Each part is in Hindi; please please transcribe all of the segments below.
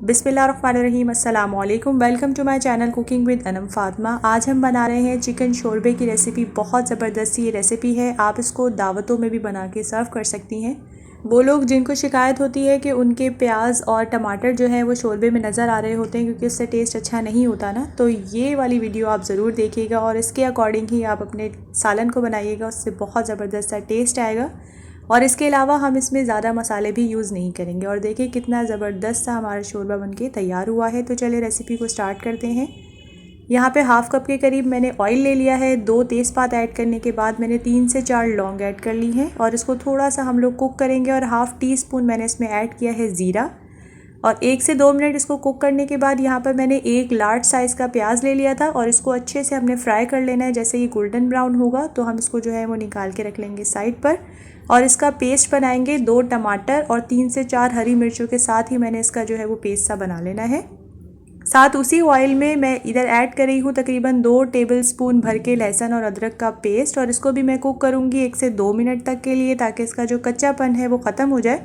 बिस्मिल्लाहिर्रहमानिर्रहीम, अस्सलाम वालेकुम। Welcome to my channel cooking with Anam Fatima. आज हम बना रहे हैं चिकन शोरबे की रेसिपी। बहुत ज़बरदस्त ये रेसिपी है, आप इसको दावतों में भी बना के सर्व कर सकती हैं। वो लोग जिनको शिकायत होती है कि उनके प्याज और टमाटर जो है वो शोरबे में नज़र आ रहे होते हैं क्योंकि उससे टेस्ट अच्छा नहीं होता ना, तो ये वाली वीडियो आप ज़रूर देखिएगा और इसके अकॉर्डिंग ही आप अपने सालन को बनाइएगा, उससे बहुत ज़बरदस्त सा टेस्ट आएगा। और इसके अलावा हम इसमें ज़्यादा मसाले भी यूज़ नहीं करेंगे। और देखिए कितना ज़बरदस्त सा हमारा शोरबा बनके तैयार हुआ है। तो चलिए रेसिपी को स्टार्ट करते हैं। यहाँ पे हाफ़ कप के करीब मैंने ऑयल ले लिया है। 2 तेज़पात ऐड करने के बाद मैंने 3 से 4 लौंग ऐड कर ली हैं और इसको थोड़ा सा हम लोग कुक करेंगे। और हाफ़ टी स्पून मैंने इसमें ऐड किया है ज़ीरा। और 1 से 2 मिनट इसको कुक करने के बाद यहाँ पर मैंने एक लार्ज साइज़ का प्याज ले लिया था और इसको अच्छे से हमने फ्राई कर लेना है। जैसे ये गोल्डन ब्राउन होगा तो हम इसको जो है वो निकाल के रख लेंगे साइड पर। और इसका पेस्ट बनाएंगे। 2 टमाटर और 3 से 4 हरी मिर्चों के साथ ही मैंने इसका जो है वो पेस्ट सा बना लेना है। साथ उसी ऑयल में मैं इधर ऐड कर रही हूँ तकरीबन 2 टेबलस्पून भर के लहसुन और अदरक का पेस्ट। और इसको भी मैं कुक करूँगी 1 से 2 मिनट तक के लिए, ताकि इसका जो कच्चापन है वो ख़त्म हो जाए।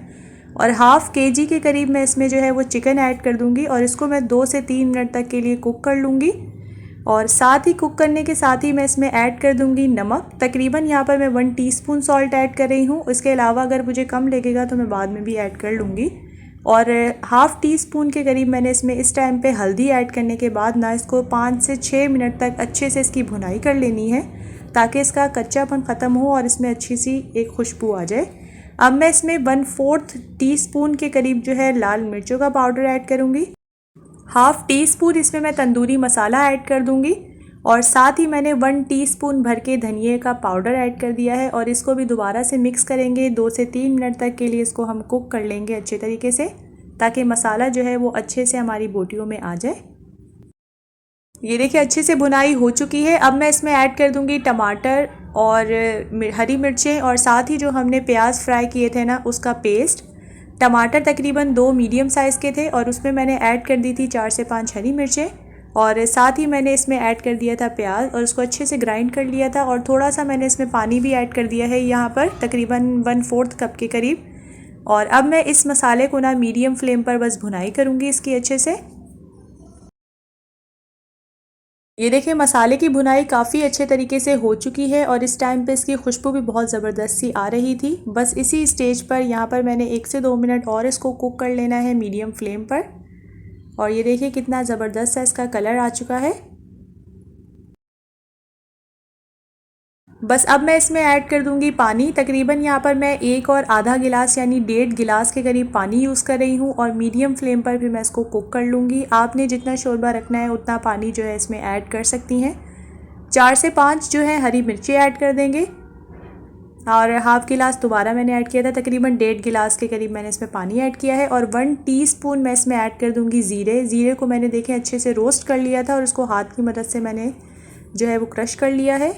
और हाफ़ केजी के करीब मैं इसमें जो है वो चिकन ऐड कर दूँगी और इसको मैं 2 से 3 मिनट तक के लिए कुक कर लूँगी। और साथ ही कुक करने के साथ ही मैं इसमें ऐड कर दूंगी नमक। तकरीबन यहाँ पर मैं 1 टीस्पून सॉल्ट ऐड कर रही हूँ। इसके अलावा अगर मुझे कम लगेगा तो मैं बाद में भी ऐड कर लूँगी। और हाफ़ टी स्पून के करीब मैंने इसमें इस टाइम पे हल्दी ऐड करने के बाद ना इसको 5 से 6 मिनट तक अच्छे से इसकी भुनाई कर लेनी है, ताकि इसका कच्चापन ख़त्म हो और इसमें अच्छी सी एक खुशबू आ जाए। अब मैं इसमें 1/4 टीस्पून के करीब जो है लाल मिर्चों का पाउडर ऐड करूँगी। हाफ़ टी स्पून इसमें मैं तंदूरी मसाला ऐड कर दूंगी। और साथ ही मैंने 1 टीस्पून भर के धनिए का पाउडर ऐड कर दिया है और इसको भी दोबारा से मिक्स करेंगे। 2 से 3 मिनट तक के लिए इसको हम कुक कर लेंगे अच्छे तरीके से, ताकि मसाला जो है वो अच्छे से हमारी बोटियों में आ जाए। ये देखिए अच्छे से भुनाई हो चुकी है। अब मैं इसमें ऐड कर दूंगी टमाटर और हरी मिर्चें और साथ ही जो हमने प्याज फ्राई किए थे ना उसका पेस्ट। टमाटर तकरीबन 2 मीडियम साइज़ के थे और उसमें मैंने ऐड कर दी थी 4 से 5 हरी मिर्चें। और साथ ही मैंने इसमें ऐड कर दिया था प्याज और उसको अच्छे से ग्राइंड कर लिया था। और थोड़ा सा मैंने इसमें पानी भी ऐड कर दिया है यहाँ पर, तकरीबन 1/4 कप के करीब। और अब मैं इस मसाले को ना मीडियम फ्लेम पर बस भुनाई करूँगी इसकी अच्छे से। ये देखिए मसाले की भुनाई काफ़ी अच्छे तरीके से हो चुकी है और इस टाइम पे इसकी खुशबू भी बहुत ज़बरदस्त सी आ रही थी। बस इसी स्टेज पर यहाँ पर मैंने 1 से 2 मिनट और इसको कुक कर लेना है मीडियम फ्लेम पर। और ये देखिए कितना ज़बरदस्त सा इसका कलर आ चुका है। बस अब मैं इसमें ऐड कर दूंगी पानी। तकरीबन यहाँ पर मैं 1 और आधा गिलास यानी 1.5 गिलास के करीब पानी यूज़ कर रही हूँ और मीडियम फ्लेम पर भी मैं इसको कुक कर लूँगी। आपने जितना शोरबा रखना है उतना पानी जो है इसमें ऐड कर सकती हैं। 4 से 5 जो है हरी मिर्ची ऐड कर देंगे और हाफ़ गिलास दोबारा मैंने ऐड किया था, तकरीबन 1.5 गिलास के करीब मैंने इसमें पानी ऐड किया है। और 1 टीस्पून मैं इसमें ऐड कर दूंगी ज़ीरे को मैंने देखें अच्छे से रोस्ट कर लिया था और उसको हाथ की मदद से मैंने जो है वो क्रश कर लिया है।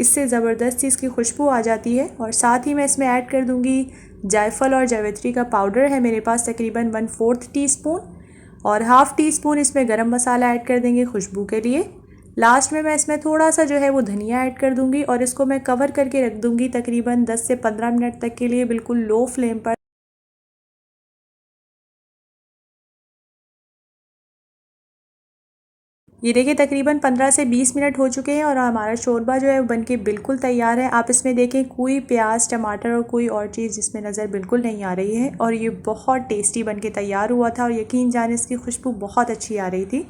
इससे ज़बरदस्त इसकी खुशबू आ जाती है। और साथ ही मैं इसमें ऐड कर दूंगी जायफल और जावित्री का पाउडर है मेरे पास, तकरीबन 1/4 टीस्पून। और हाफ़ टी स्पून इसमें गरम मसाला ऐड कर देंगे खुशबू के लिए। लास्ट में मैं इसमें थोड़ा सा जो है वो धनिया ऐड कर दूंगी और इसको मैं कवर करके रख दूंगी तकरीबन 10 से 15 मिनट तक के लिए, बिल्कुल लो फ्लेम पर। ये देखिए तकरीबन 15 से 20 मिनट हो चुके हैं और हमारा शोरबा जो है वो बनके बिल्कुल तैयार है। आप इसमें देखें कोई प्याज टमाटर और कोई और चीज़ इसमें नज़र बिल्कुल नहीं आ रही है और ये बहुत टेस्टी बनके तैयार हुआ था और यकीन जाने इसकी खुशबू बहुत अच्छी आ रही थी।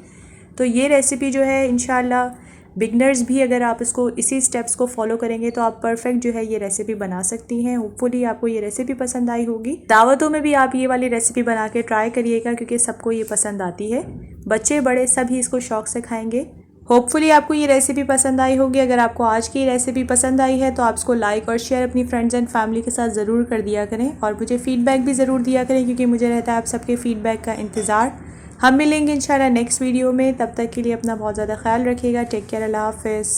तो ये रेसिपी जो है इंशाल्लाह बिगनर्स भी अगर आप इसको इसी स्टेप्स को फॉलो करेंगे तो आप परफेक्ट जो है ये रेसिपी बना सकती हैं। होपफुली आपको ये रेसिपी पसंद आई होगी। दावतों में भी आप ये वाली रेसिपी बना के ट्राई करिएगा क्योंकि सबको ये पसंद आती है। बच्चे बड़े सभी इसको शौक़ से खाएंगे। होपफुली आपको ये रेसिपी पसंद आई होगी। अगर आपको आज की रेसिपी पसंद आई है तो आप इसको लाइक और शेयर अपनी फ्रेंड्स एंड फैमिली के साथ ज़रूर कर दिया करें और मुझे फ़ीडबैक भी ज़रूर दिया करें क्योंकि मुझे रहता है आप सबके फ़ीडबैक का इंतज़ार। हम मिलेंगे इंशाल्लाह नेक्स्ट वीडियो में। तब तक के लिए अपना बहुत ज़्यादा ख्याल रखिएगा। टेक केयर, अल्लाह हाफ़िज़।